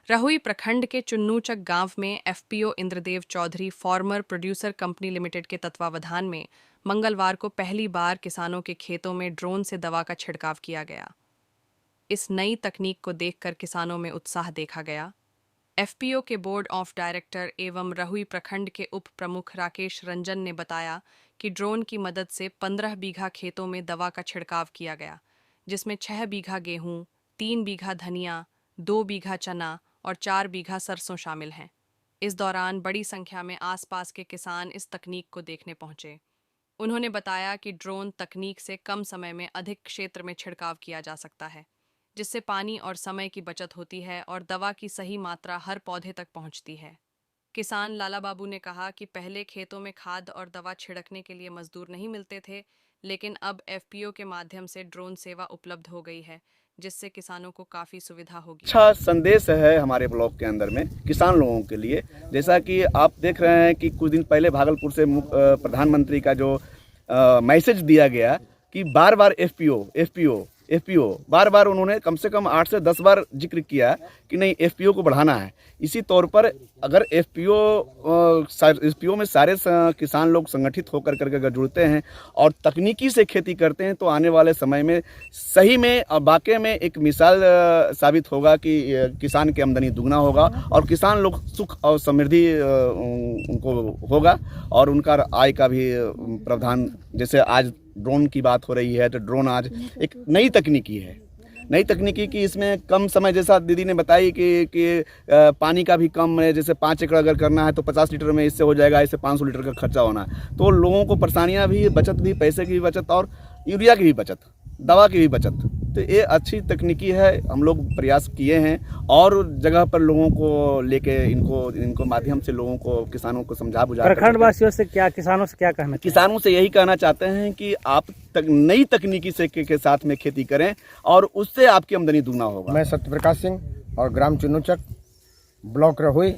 रहुई प्रखंड के चुन्नूचक गांव में FPO Indradev Chaudhary farmer producer company limited के तत्वावधान में मंगलवार को पहली बार किसानों के खेतों में ड्रोन से दवा का छिड़काव किया गया। इस नई तकनीक को देखकर किसानों में उत्साह देखा गया। एफपीओ के बोर्ड ऑफ डायरेक्टर एवं रहुई प्रखंड के उप प्रमुख राकेश रंजन ने बताया कि ड्रोन की मदद से 15 बीघा खेतों में दवा का छिड़काव किया गया, जिसमें 6 बीघा गेहूं, 3 बीघा धनिया, 2 बीघा चना और 4 बीघा सरसों शामिल हैं। इस दौरान बड़ी संख्या में आसपास के किसान इस तकनीक को देखने पहुंचे। उन्होंने बताया कि ड्रोन तकनीक से कम समय में अधिक क्षेत्र में छिड़काव किया जा सकता है, जिससे पानी और समय की बचत होती है और दवा की सही मात्रा हर पौधे तक पहुंचती है। किसान लाला बाबू ने कहा कि पहले खेतों में खाद और दवा छिड़कने के लिए मजदूर नहीं मिलते थे, लेकिन अब एफपीओ के माध्यम से ड्रोन सेवा उपलब्ध हो गई है, जिससे किसानों को काफ़ी सुविधा होगी। अच्छा संदेश है हमारे ब्लॉक के अंदर में किसान लोगों के लिए। जैसा कि आप देख रहे हैं कि कुछ दिन पहले भागलपुर से प्रधानमंत्री का जो मैसेज दिया गया कि बार बार एफपीओ बार बार उन्होंने कम से कम 8 से 10 बार जिक्र किया कि नहीं एफपीओ को बढ़ाना है। इसी तौर पर अगर एफपीओ में सारे किसान लोग संगठित होकर करके अगर जुड़ते हैं और तकनीकी से खेती करते हैं तो आने वाले समय में सही में वाकई में एक मिसाल साबित होगा कि किसान की आमदनी दुगना होगा और किसान लोग सुख और समृद्धि उनको होगा और उनका आय का भी प्रावधान। जैसे आज ड्रोन की बात हो रही है तो ड्रोन आज एक नई तकनीकी की इसमें कम समय, जैसा दीदी ने बताई कि पानी का भी कम है। जैसे 5 एकड़ अगर करना है तो 50 लीटर में इससे हो जाएगा, इससे 500 लीटर का खर्चा होना है। तो लोगों को परेशानियां भी, बचत भी, पैसे की भी बचत और यूरिया की भी बचत, दवा की भी बचत। तो ये अच्छी तकनीकी है। हम लोग प्रयास किए हैं और जगह पर लोगों को लेके इनको माध्यम से लोगों को, किसानों को समझा बुझा। प्रखंड वासियों से क्या, किसानों से क्या कहना? किसानों से यही कहना चाहते हैं कि आप नई तकनीकी से के साथ में खेती करें और उससे आपकी आमदनी दुगना होगा। मैं सत्यप्रकाश सिंह और ग्राम चुन्नूचक, ब्लॉक रहुई,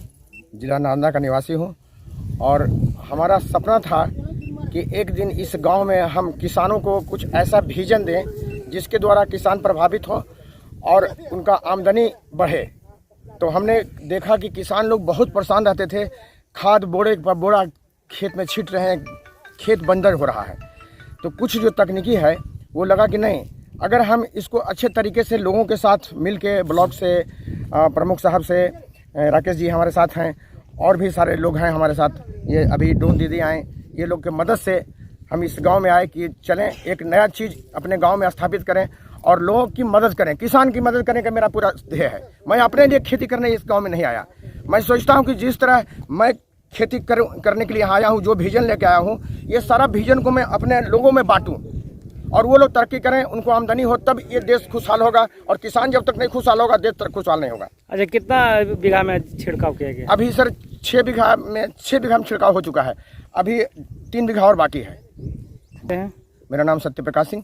जिला नालंदा का निवासी हूँ। और हमारा सपना था कि एक दिन इस गांव में हम किसानों को कुछ ऐसा विजन दें जिसके द्वारा किसान प्रभावित हो और उनका आमदनी बढ़े। तो हमने देखा कि किसान लोग बहुत परेशान रहते थे, खाद बोरे पर बोरा खेत में छींट रहे हैं, खेत बंजर हो रहा है। तो कुछ जो तकनीकी है वो लगा कि नहीं, अगर हम इसको अच्छे तरीके से लोगों के साथ मिल के, ब्लॉक से प्रमुख साहब से, राकेश जी हमारे साथ हैं और भी सारे लोग हैं हमारे साथ, ये अभी डोन दीदी आए, ये लोग की मदद से हम इस गांव में आए कि चलें एक नया चीज़ अपने गांव में स्थापित करें और लोगों की मदद करें, किसान की मदद करने का मेरा पूरा ध्येय है। मैं अपने लिए खेती करने इस गांव में नहीं आया। मैं सोचता हूं कि जिस तरह मैं खेती करने के लिए आया हूं, जो विजन लेके आया हूं, ये सारा विजन को मैं अपने लोगों में बांटूं और वो लोग तरक्की करें, उनको आमदनी हो, तब ये देश खुशहाल होगा। और किसान जब तक नहीं खुशहाल होगा, देश तक खुशहाल नहीं होगा। अच्छा, कितना बीघा में छिड़काव किया गया? अभी सर 6 बीघा में छिड़काव हो चुका है। अभी 3 बीघा और बाकी है। मेरा नाम सत्यप्रकाश सिंह।